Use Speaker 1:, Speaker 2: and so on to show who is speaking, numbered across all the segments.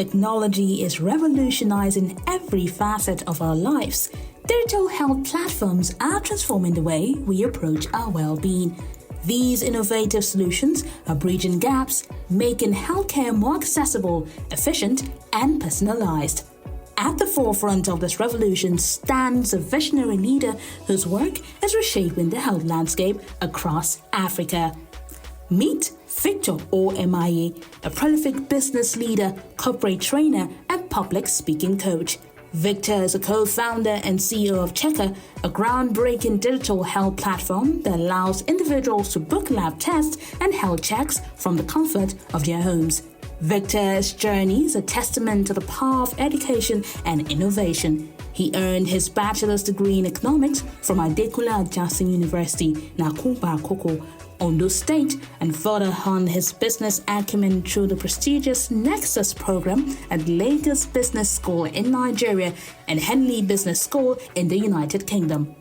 Speaker 1: Technology is revolutionizing every facet of our lives. Digital health platforms are transforming the way we approach our well-being. These innovative solutions are bridging gaps, making healthcare more accessible, efficient, and personalized. At the forefront of this revolution stands a visionary leader whose work is reshaping the health landscape across Africa. Meet Victor Mie, a prolific business leader, corporate trainer, and public speaking coach. Victor is a co-founder and CEO of Checker, a groundbreaking digital health platform that allows individuals to book lab tests and health checks from the comfort of their homes. Victor's journey is a testament to the power of education and innovation. He earned his bachelor's degree in economics from Adekunle Ajasin University, Nakuba Koko, Ondo State, and further honed his business acumen through the prestigious Nexus program at Lagos Business School in Nigeria and Henley Business School in the United Kingdom.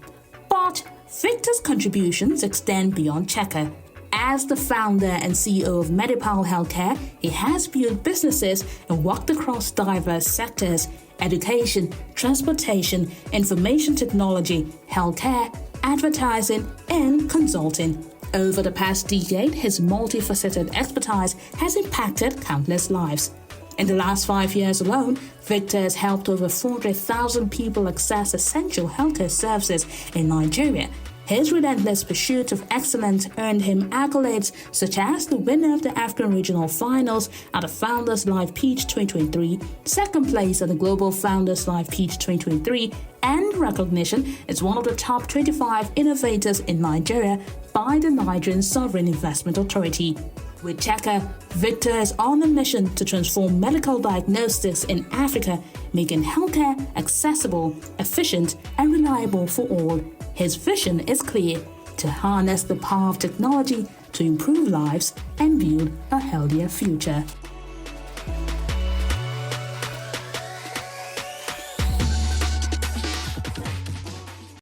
Speaker 1: But Victor's contributions extend beyond Checker. As the founder and CEO of Medipal Healthcare, he has built businesses and worked across diverse sectors: education, transportation, information technology, healthcare, advertising, and consulting. Over the past decade, his multifaceted expertise has impacted countless lives. In the last 5 years alone, Victor has helped over 400,000 people access essential healthcare services in Nigeria. His relentless pursuit of excellence earned him accolades such as the winner of the African Regional Finals at the Founders Live Peach 2023, second place at the Global Founders Live Peach 2023, and recognition as one of the top 25 innovators in Nigeria by the Nigerian Sovereign Investment Authority. With Checker, Victor is on a mission to transform medical diagnostics in Africa, making healthcare accessible, efficient, and reliable for all. His vision is clear: to harness the power of technology to improve lives and build a healthier future.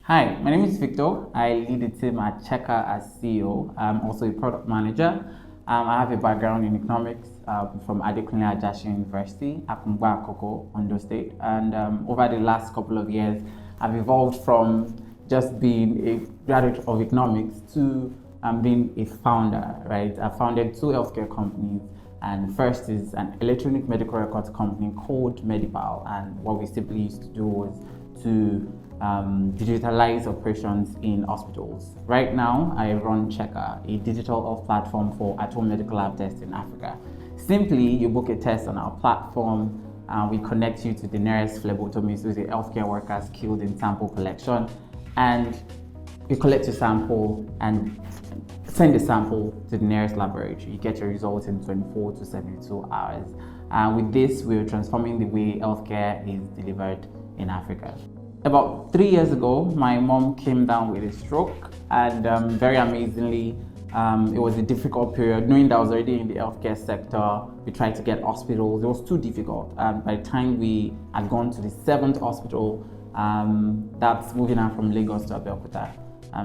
Speaker 2: Hi, my name is Victor. I lead the team at Checker as CEO. I'm also a product manager. I have a background in economics from Adekunle Ajasin University, Akungba Akoko, Ondo State. And over the last couple of years, I've evolved from just being a graduate of economics to being a founder, right? I founded 2 healthcare companies, and first is an electronic medical records company called Medipal. And what we simply used to do was to digitalize operations in hospitals. Right now, I run Checker, a digital health platform for at-home medical lab tests in Africa. Simply, you book a test on our platform, we connect you to the nearest phlebotomist, who is a healthcare worker skilled in sample collection, and you collect your sample and send the sample to the nearest laboratory. You get your results in 24 to 72 hours. With this, we're transforming the way healthcare is delivered in Africa. About 3 years ago, my mom came down with a stroke, and very amazingly, it was a difficult period. Knowing that I was already in the healthcare sector, we tried to get hospitals. It was too difficult. By the time we had gone to the 7th hospital, that's moving her from Lagos to Abeokuta,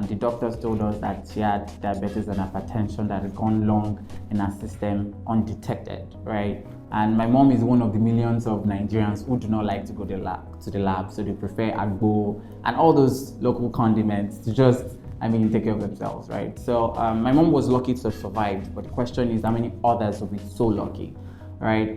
Speaker 2: the doctors told us that she had diabetes and hypertension that had gone long in her system undetected, right? And my mom is one of the millions of Nigerians who do not like to go to the lab, so they prefer agbo and all those local condiments to just, take care of themselves, right? So my mom was lucky to survive, but the question is how many others will be so lucky, right?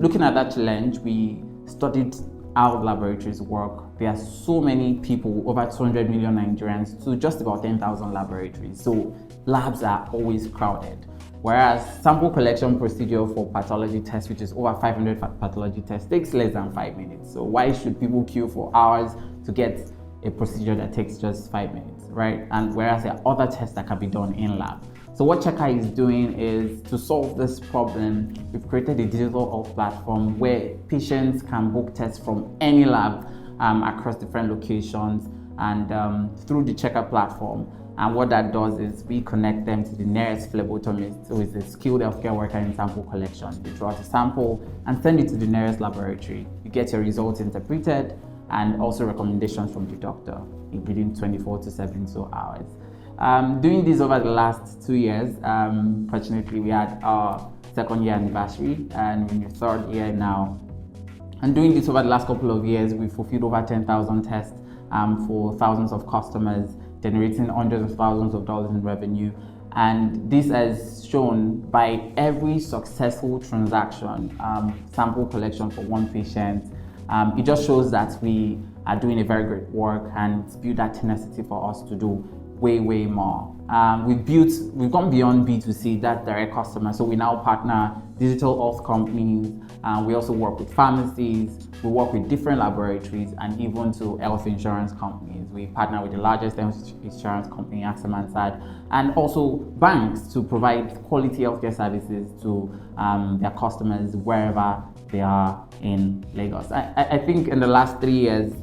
Speaker 2: Looking at that challenge, we studied how laboratories work. There are so many people, over 200 million Nigerians, to just about 10,000 laboratories. So labs are always crowded. Whereas sample collection procedure for pathology tests, which is over 500 pathology tests, takes less than 5 minutes. So why should people queue for hours to get a procedure that takes just 5 minutes, right? And whereas there are other tests that can be done in lab. So what Checker is doing is to solve this problem. We've created a digital health platform where patients can book tests from any lab across different locations and through the Checker platform. And what that does is we connect them to the nearest phlebotomist, who is a skilled healthcare worker in sample collection. They draw out a sample and send it to the nearest laboratory. You get your results interpreted and also recommendations from the doctor within 24 to 72 hours. Doing this over the last 2 years, fortunately we had our 2nd year anniversary, and in the 3rd year now, And doing this over the last couple of years, we've fulfilled over 10,000 tests for thousands of customers, generating hundreds of thousands of dollars in revenue. And this has shown by every successful transaction, sample collection for one patient, it just shows that we are doing a very great work, and it's built that tenacity for us to do way more. We've gone beyond B2C, that direct customer. So we now partner digital health companies. We also work with pharmacies. We work with different laboratories and even to health insurance companies. We partner with the largest health insurance company, AXA, and also banks to provide quality healthcare services to their customers wherever they are in Lagos. I think in the last 3 years,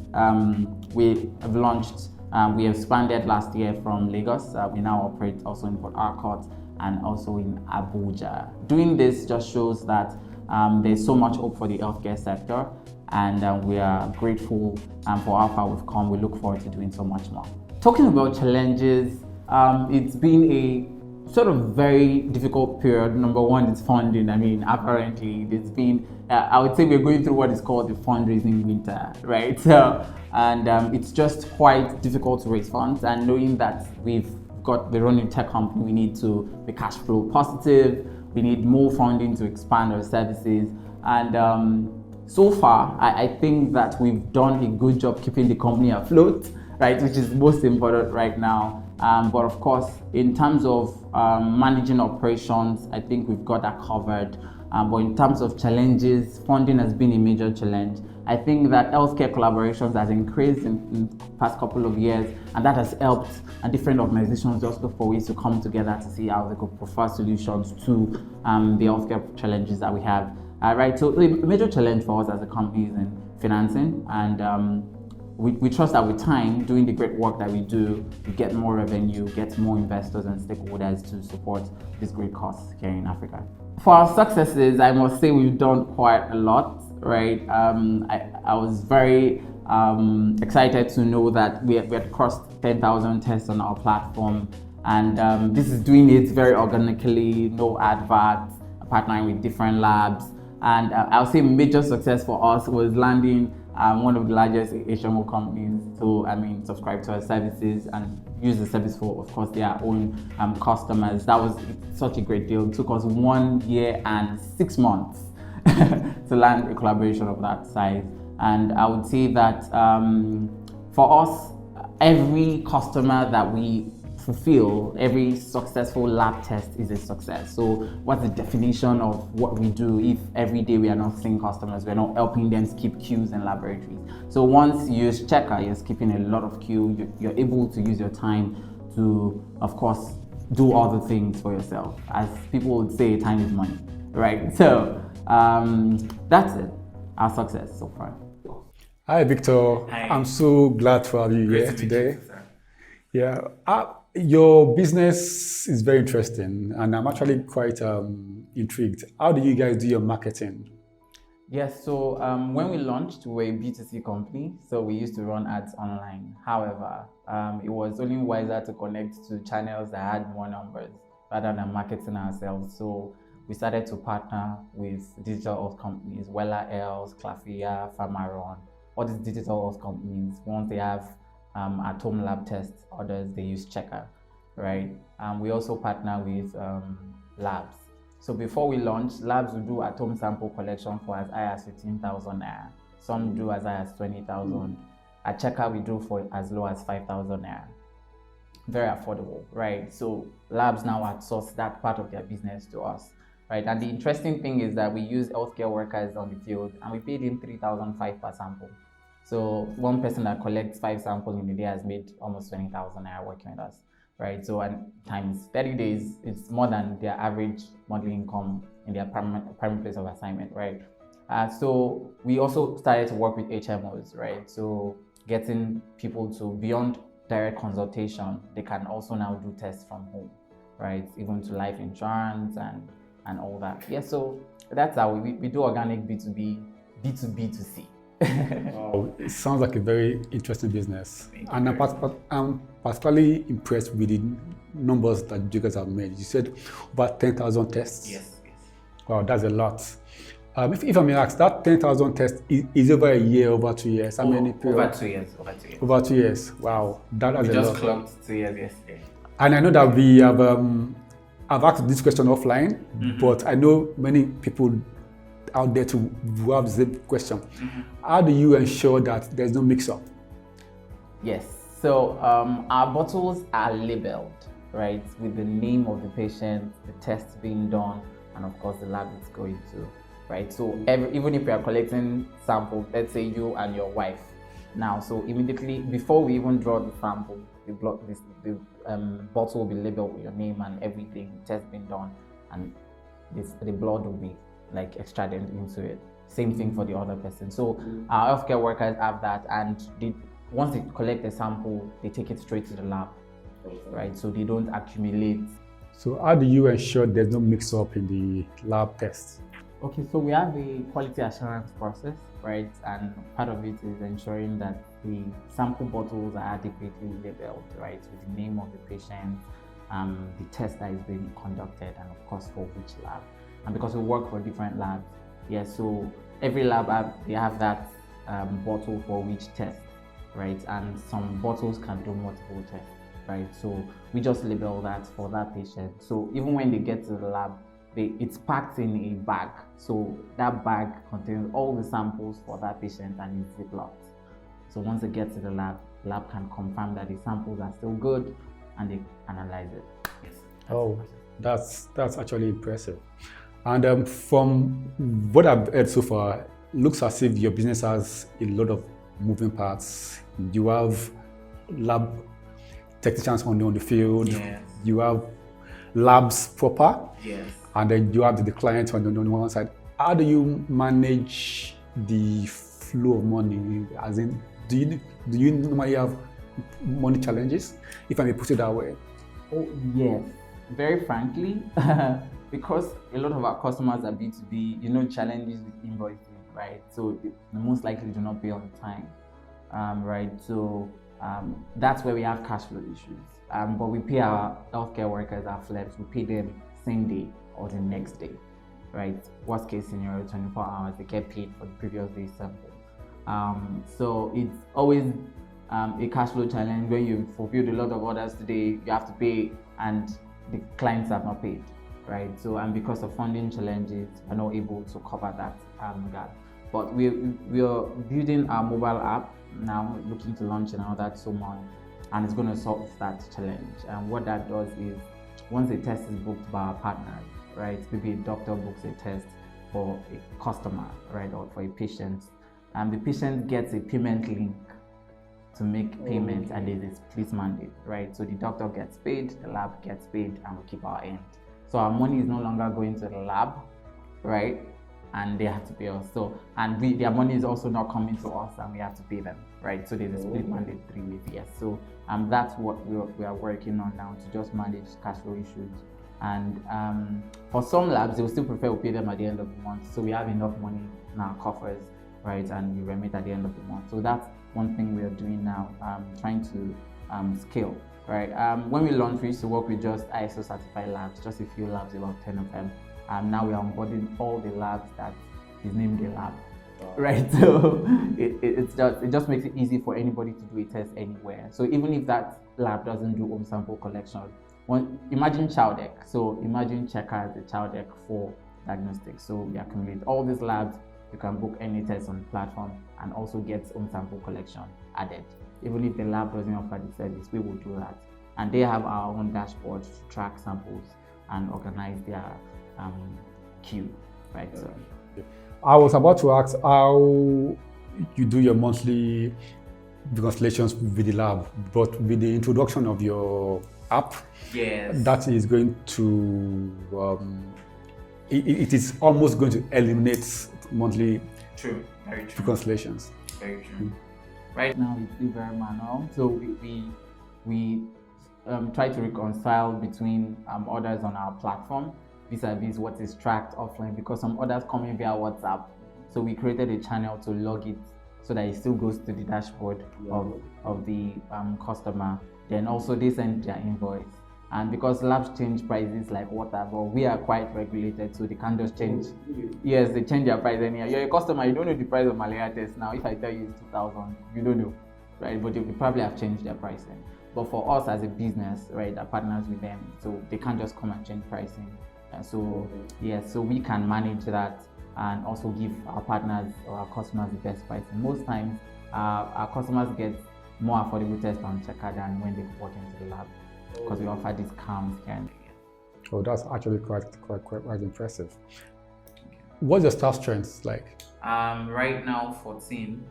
Speaker 2: we have launched. We expanded last year from Lagos. We now operate also in Port Harcourt and also in Abuja. Doing this just shows that there's so much hope for the healthcare sector, and we are grateful for how far we've come. We look forward to doing so much more. Talking about challenges, it's been a sort of very difficult period. Number one is funding. I mean, apparently it's been, I would say we're going through what is called the fundraising winter, right? So, and it's just quite difficult to raise funds, and knowing that we're running a tech company, we need to be cash flow positive, we need more funding to expand our services. And so far, I think that we've done a good job keeping the company afloat, right? Which is most important right now. But of course, in terms of managing operations, I think we've got that covered. But in terms of challenges, funding has been a major challenge. I think that healthcare collaborations has increased in the past couple of years, and that has helped different organizations just look for ways to come together to see how they could prefer solutions to the healthcare challenges that we have. Right, so the major challenge for us as a company is in financing, and we trust that with time, doing the great work that we do, we get more revenue, get more investors and stakeholders to support this great cause here in Africa. For our successes, I must say we've done quite a lot, right? I was very excited to know that we had crossed 10,000 tests on our platform, and this is doing it very organically, no adverts, partnering with different labs. And I'll say major success for us was landing one of the largest HMO companies to, subscribe to our services and use the service for, of course, their own customers. That was such a great deal. It took us 1 year and 6 months to land a collaboration of that size. And I would say that for us, every customer that we fulfill, every successful lab test is a success. So what's the definition of what we do if every day we are not seeing customers, we're not helping them skip queues in laboratories? So once you use Checker, you're skipping a lot of queue, you're able to use your time to, of course, do other things for yourself. As people would say, time is money, right? So that's it, our success so far.
Speaker 3: Hi, Victor.
Speaker 2: Hi.
Speaker 3: I'm so glad to have you here today. Yeah. Your business is very interesting, and I'm actually quite intrigued. How do you guys do your marketing?
Speaker 2: Yes, so when we launched, we were a B2C company, so we used to run ads online. However, it was only wiser to connect to channels that had more numbers rather than marketing ourselves. So we started to partner with digital health companies, Wella Health, Clafia, Pharmaron, all these digital health companies. Once they have at-home lab tests, others they use Checker, right? We also partner with labs. So before we launched, labs will do at-home sample collection for as high as 15,000 naira. Some do as high as 20,000. At Checker, we do for as low as 5,000 naira. Very affordable, right? So labs now outsource that part of their business to us, right? And the interesting thing is that we use healthcare workers on the field, and we paid them 3,500 per sample. So one person that collects 5 samples in a day has made almost 20,000 naira working with us, right? So and times 30 days, it's more than their average monthly income in their primary place of assignment, right? So we also started to work with HMOs, right? So getting people to beyond direct consultation, they can also now do tests from home, right? Even to life insurance and all that. Yeah, so that's how we do organic B2B, B2B2C.
Speaker 3: Wow, it sounds like a very interesting business. And I'm particularly impressed with the numbers that you guys have made. You said about 10,000 tests.
Speaker 2: Yes.
Speaker 3: Wow, that's a lot. If I may ask, that 10,000 tests is over a year, over 2 years. How many period?
Speaker 2: Over 2 years. Over 2 years.
Speaker 3: Over 2 years. Wow, that is
Speaker 2: We
Speaker 3: a
Speaker 2: just
Speaker 3: lot.
Speaker 2: clocked 2 years yesterday.
Speaker 3: And I know that we have, I've asked this question offline, but I know many people out there who have the same question. How do you ensure that there's no mix-up?
Speaker 2: Yes. So our bottles are labeled, right, with the name of the patient, the tests being done, and of course the lab it's going to, right? So even if we are collecting samples, let's say you and your wife now, so immediately before we even draw the sample, the bottle will be labeled with your name and everything, test being done, and the blood will be like extracted into it. Same thing for the other person. So our healthcare workers have that, and once they collect the sample, they take it straight to the lab, right? So they don't accumulate.
Speaker 3: So how do you ensure there's no mix-up in the lab tests?
Speaker 2: Okay, so we have a quality assurance process, right? And part of it is ensuring that the sample bottles are adequately labeled, right? With the name of the patient, the test that is being conducted, and of course for which lab. And because we work for different labs, so every lab they have that bottle for which test, right? And some bottles can do multiple tests, right? So we just label that for that patient. So even when they get to the lab, it's packed in a bag. So that bag contains all the samples for that patient and it's ziplocked. So once they get to the lab can confirm that the samples are still good and they analyze it. Yes.
Speaker 3: Oh, that's actually impressive. And from what I've heard so far, looks as if your business has a lot of moving parts. You have lab technicians on the field.
Speaker 2: Yes.
Speaker 3: You have labs proper.
Speaker 2: Yes.
Speaker 3: And then you have the clients on the one side. How do you manage the flow of money? As in, do you normally have money challenges, if I may put it that way?
Speaker 2: Oh yes, very frankly, because a lot of our customers are B2B, challenges with invoicing, right? So they most likely do not pay on time, right? So that's where we have cash flow issues. But we pay our healthcare workers, our flex, we pay them same day or the next day, right? Worst case scenario, 24 hours, they get paid for the previous day's sample. So it's always a cash flow challenge. When you fulfilled a lot of orders today, you have to pay and the clients have not paid, right? So, and because of funding challenges, we're not able to cover that gap. But we are building our mobile app now, looking to launch another 2 months, and it's going to solve that challenge. And what that does is, once a test is booked by our partners, right? Maybe a doctor books a test for a customer, right, or for a patient, and the patient gets a payment link to make payment, and there's a split mandate, right? So the doctor gets paid, the lab gets paid, and we keep our end. So our money is no longer going to the lab, right? And they have to pay us. So, and their money is also not coming to us, and we have to pay them, right? So there's a split mandate 3 ways, yes. So that's what we are working on now, to just manage cash flow issues. And for some labs, they will still prefer we pay them at the end of the month. So we have enough money in our coffers, right? And we remit at the end of the month. So that's one thing we are doing now, trying to scale, right? When we launched, we used to work with just ISO certified labs, just a few labs, about 10 of them. Now we are onboarding all the labs that is named a lab, right? So it just makes it easy for anybody to do a test anywhere. So even if that lab doesn't do home sample collection, imagine Chowdeck. So imagine Checker as the Chowdeck for diagnostics. So we accumulate all these labs. You can book any test on the platform and also get home sample collection added. Even if the lab doesn't offer the service, we will do that. And they have our own dashboard to track samples and organize their queue, right? So
Speaker 3: I was about to ask how you do your monthly consultations with the lab, but with the introduction of your app,
Speaker 2: yes,
Speaker 3: that is going to it is almost going to eliminate monthly
Speaker 2: true, very true,
Speaker 3: consultations.
Speaker 2: Very true. Right now it's still very manual, so we try to reconcile between orders on our platform vis-a-vis what is tracked offline, because some orders come in via WhatsApp. So we created a channel to log it so that it still goes to the dashboard of the customer. Then also they send their invoice, And because labs change prices like water, but we are quite regulated, so they can't just change. Yes, they change their price anyhow. You're a customer, you don't know the price of malaria test now. If I tell you it's 2,000, you don't know, right? But they probably have changed their pricing. But for us as a business, right, that partners with them, so they can't just come and change pricing. So we can manage that and also give our partners or our customers the best pricing. Most times, our customers get more affordable tests on Checker than when they walk into the lab, because we offer discounts here and there.
Speaker 3: Oh, that's actually quite impressive. What's your staff strength like?
Speaker 2: Right now, 14.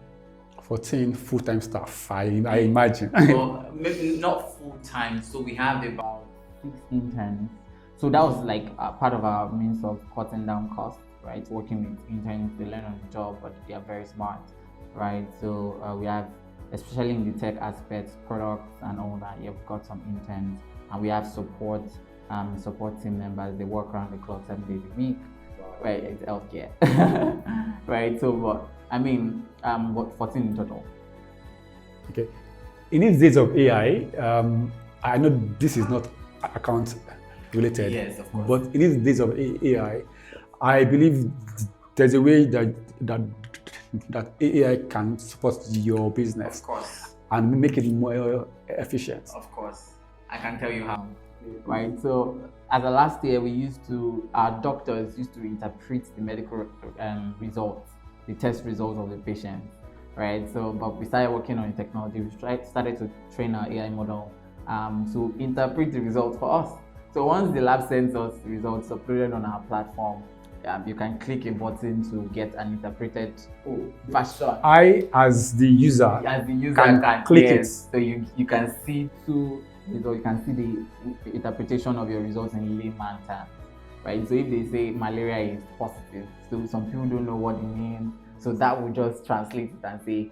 Speaker 3: 14 full-time staff, I imagine.
Speaker 2: Well, maybe not full-time, so we have about 6 interns. So that was like part of our means of cutting down costs, right? Working with interns, they learn on the job, but they are very smart, right? So we have, especially in the tech aspects, products and all that, we've got some interns, and we have support team members. They work around the clock 7 days a week, right? It's healthcare, right? So, but I mean, 14 in total.
Speaker 3: Okay. In these days of AI, I know this is not account related.
Speaker 2: Yes, of course.
Speaker 3: But in these days of AI, I believe there's a way that AI can support your business.
Speaker 2: Of course.
Speaker 3: And make it more efficient.
Speaker 2: Of course. I can tell you how. Right. So as a last year, our doctors used to interpret the medical results, the test results of the patients. Right. So, but we started working on the technology. We started to train our AI model to interpret the results for us. So once the lab sends us the results uploaded on our platform, you can click a button to get an interpreted version.
Speaker 3: I, as the user, can click it.
Speaker 2: So you can see two results. You can see the interpretation of your results in layman terms, right? So if they say malaria is positive, so some people don't know what it means. So that will just translate it and say,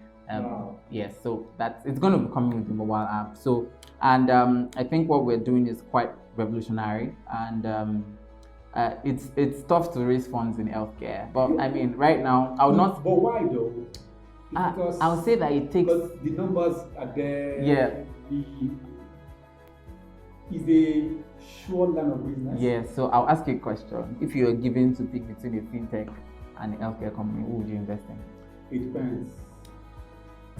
Speaker 2: yes. So it's going to be coming with the mobile app. So I think what we're doing is quite revolutionary, and it's tough to raise funds in healthcare. But I mean, right now, I would not.
Speaker 3: But why though?
Speaker 2: Because I would say that it takes.
Speaker 3: Because the numbers are there.
Speaker 2: Yeah.
Speaker 3: Is a sure line of business.
Speaker 2: Yeah. So I'll ask you a question: if you were given to pick between a fintech and a healthcare company, who would you invest in?
Speaker 3: It depends.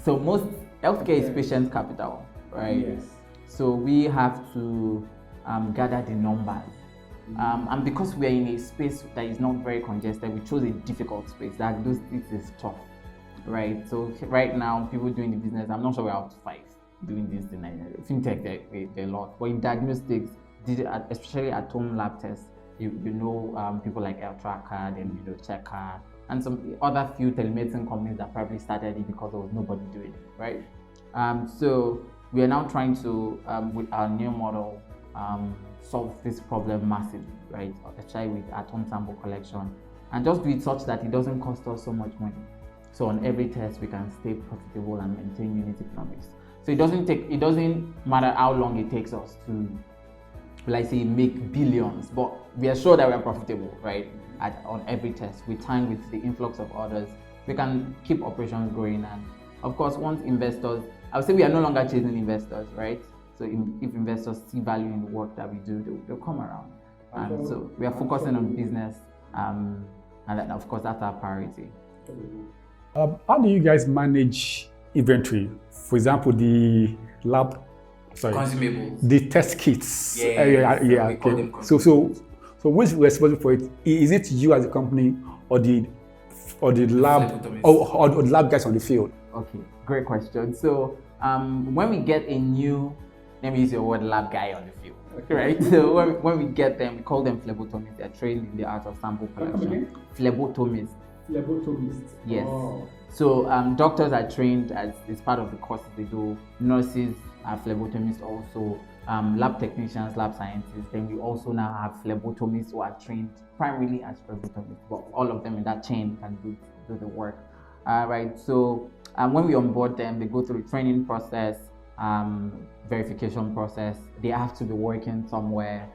Speaker 2: So most healthcare is patient capital, right?
Speaker 3: Yes.
Speaker 2: So we have to gather the numbers. And because we are in a space that is not very congested, we chose a difficult space. This is tough, right? So right now, people doing the business, I'm not sure we're up to 5 doing this in Nigeria. Fintech, they're a lot. But in diagnostics, especially at home lab tests, you know people like Tracker, then Checker, and some other few telemedicine companies that probably started it because there was nobody doing it, right? So we are now trying to, with our new model, solve this problem massively, right? Especially with at-home sample collection, and just do it such that it doesn't cost us so much money. So on every test, we can stay profitable and maintain unit economics. So it doesn't matter how long it takes us to, let's say, make billions, but we are sure that we are profitable, right? On every test, with time, with the influx of orders, we can keep operations growing. And of course, once investors, I would say we are no longer chasing investors, right? So if investors see value in the work that we do, they'll come around. And so we are focusing on business, and then of course that's our priority.
Speaker 3: How do you guys manage inventory? For example, the lab,
Speaker 2: consumables,
Speaker 3: the test kits.
Speaker 2: Yeah.
Speaker 3: Okay. So who is responsible for it? Is it you as a company, or the lab, or the lab guys on the field?
Speaker 2: Okay, great question. So when we get a new, let me use your word, lab guy on the field, right? So when we get them, we call them phlebotomists. They're trained in the art of sample collection. Phlebotomists.
Speaker 3: Phlebotomists.
Speaker 2: Yes.
Speaker 3: Oh.
Speaker 2: So doctors are trained as part of the courses they do. Nurses are phlebotomists also. Lab technicians, lab scientists. Then we also now have phlebotomists who are trained primarily as phlebotomists, but all of them in that chain can do the work. Right. So when we onboard them, they go through a training process, verification process. They have to be working somewhere,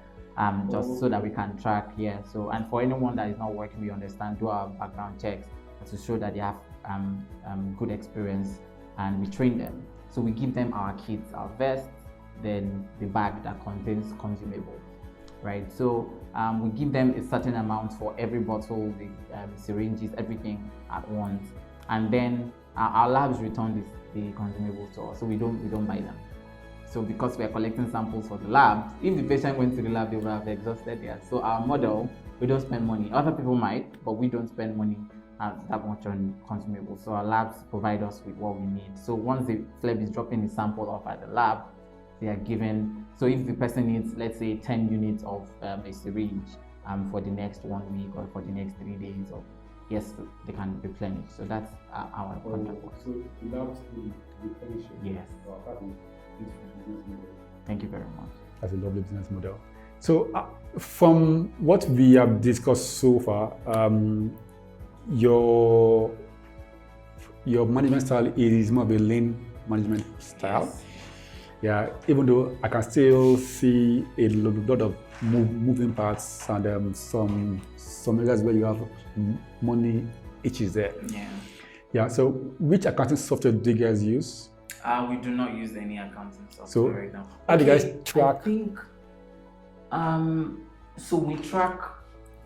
Speaker 2: just so that we can track. Yeah. So, and for anyone that is not working, we understand, do our background checks to show that they have good experience, and we train them. So we give them our kits, our vests, then the bag that contains consumables, right? So we give them a certain amount for every bottle, the syringes, everything at once, and then our labs return the consumables to us, so we don't buy them. So because we are collecting samples for the labs, if the patient went to the lab, they would have exhausted theirs. So our model, we don't spend money. Other people might, but we don't spend money that much on consumables. So our labs provide us with what we need. So once the phleb is dropping the sample off at the lab, they are given. So if the person needs, let's say, 10 units of a syringe for the next 1 week or for the next 3 days, or yes, they can replenish. So that's our contract.
Speaker 3: So the labs will replenish.
Speaker 2: Yes. Thank you very much.
Speaker 3: That's a lovely business model. So from what we have discussed so far, your management style is more of a lean management style.
Speaker 2: Yes.
Speaker 3: Yeah, even though I can still see a lot of moving parts and some areas where you have money issues there.
Speaker 2: Yeah.
Speaker 3: Yeah. So which accounting software do you guys use?
Speaker 2: We do not use any accounting software
Speaker 3: So,
Speaker 2: right now.
Speaker 3: how do you guys track?
Speaker 2: I think, so we track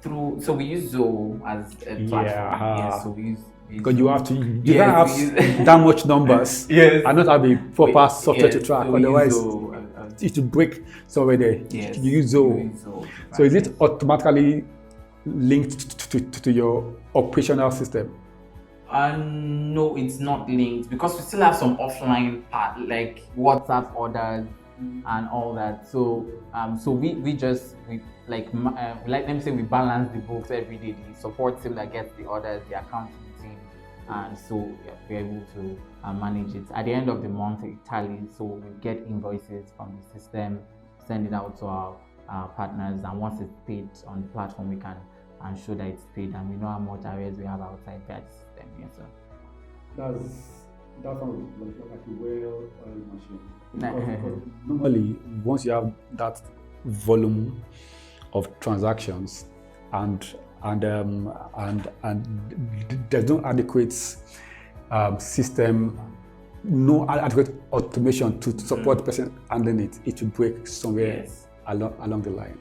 Speaker 2: through, so we use Zoho as a platform. Yeah, so we use
Speaker 3: Because you have to, you
Speaker 2: Yes,
Speaker 3: can't have that much numbers
Speaker 2: Yes.
Speaker 3: and not have a proper software to
Speaker 2: Yes,
Speaker 3: track.
Speaker 2: so we use
Speaker 3: Otherwise,
Speaker 2: Zoho,
Speaker 3: it will break somewhere there.
Speaker 2: yes,
Speaker 3: You use Zoho.
Speaker 2: we use Zoho,
Speaker 3: So is
Speaker 2: right.
Speaker 3: it automatically linked to your operational system?
Speaker 2: No, it's not linked because we still have some offline part like WhatsApp orders and all that. So so we like let them say we balance the books every day. The support team that gets the orders, the accounting team, and so we're able to manage it. At the end of the month, it tallies. So we get invoices from the system, send it out to our partners, and once it's paid on the platform, we can show that it's paid, and we know how much arrears we have outside that system. Yes, sir.
Speaker 3: That sounds like a well-oiled machine.
Speaker 2: Nah.
Speaker 3: Because normally, once you have that volume of transactions and there's no adequate system, no adequate automation to support the person handling it, it will break somewhere
Speaker 2: Yes.
Speaker 3: along the line.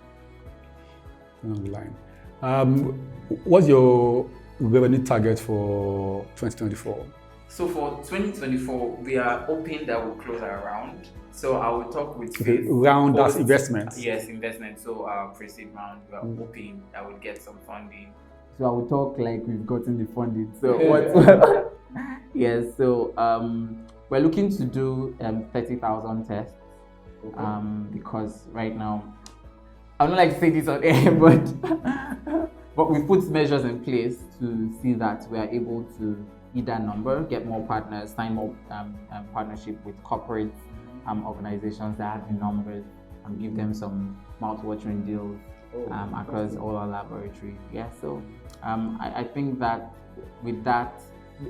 Speaker 3: What's your revenue target for 2024?
Speaker 2: So for 2024, we are hoping that we'll close around. So I will talk with Faith.
Speaker 3: Round as investment.
Speaker 2: Yes, investment. So our pre-seed round, we are hoping that we'll get some funding. So I will talk like we've gotten the funding. So what? Yes. So we're looking to do 30,000 tests. Because right now, I don't like to say this on air, but we put measures in place to see that we are able to hit that number, get more partners, sign more partnership with corporate organizations that have the numbers, and give them some mouth-watering deals across all our laboratories. Yeah, so I think that with that,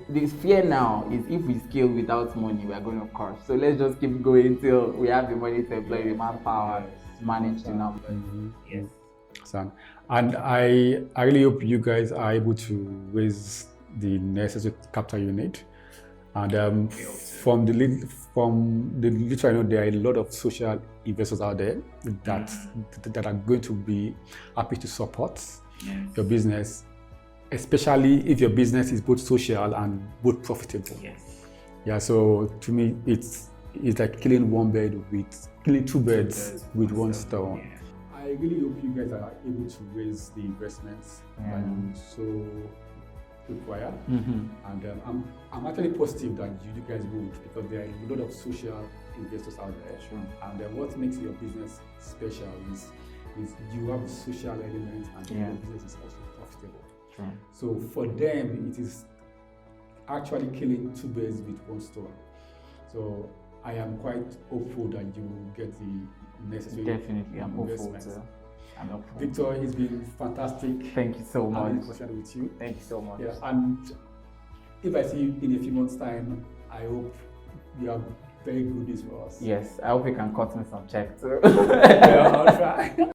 Speaker 2: the fear now is if we scale without money, we are going to crash. So let's just keep going until we have the money to employ the manpower to manage the numbers. Yes.
Speaker 3: And I really hope you guys are able to raise the necessary capital you need. And from the little I know, there are a lot of social investors out there that are going to be happy to support your business, especially if your business is both social and both profitable.
Speaker 2: Yes.
Speaker 3: Yeah. So to me, it's like killing two birds with one stone.
Speaker 2: Yeah.
Speaker 3: I really hope you guys are able to raise the investments that you so require. And I'm actually positive that you guys would, because there are a lot of social investors out there.
Speaker 2: Sure.
Speaker 3: And what makes your business special is you have a social element, and your business is also profitable.
Speaker 2: Sure.
Speaker 3: So for them, it is actually killing two birds with one stone. So I am quite hopeful that you will get the necessary
Speaker 2: Definitely, I'm hopeful.
Speaker 3: investments.
Speaker 2: I'm hopeful.
Speaker 3: Victor, it's been fantastic.
Speaker 2: Thank you so much.
Speaker 3: having a conversation with you.
Speaker 2: Thank you so much.
Speaker 3: Yeah, and if I see you in a few months' time, I hope you have very good news for us.
Speaker 2: Yes, I hope you can cut me some check too.
Speaker 3: Yeah, I'll try.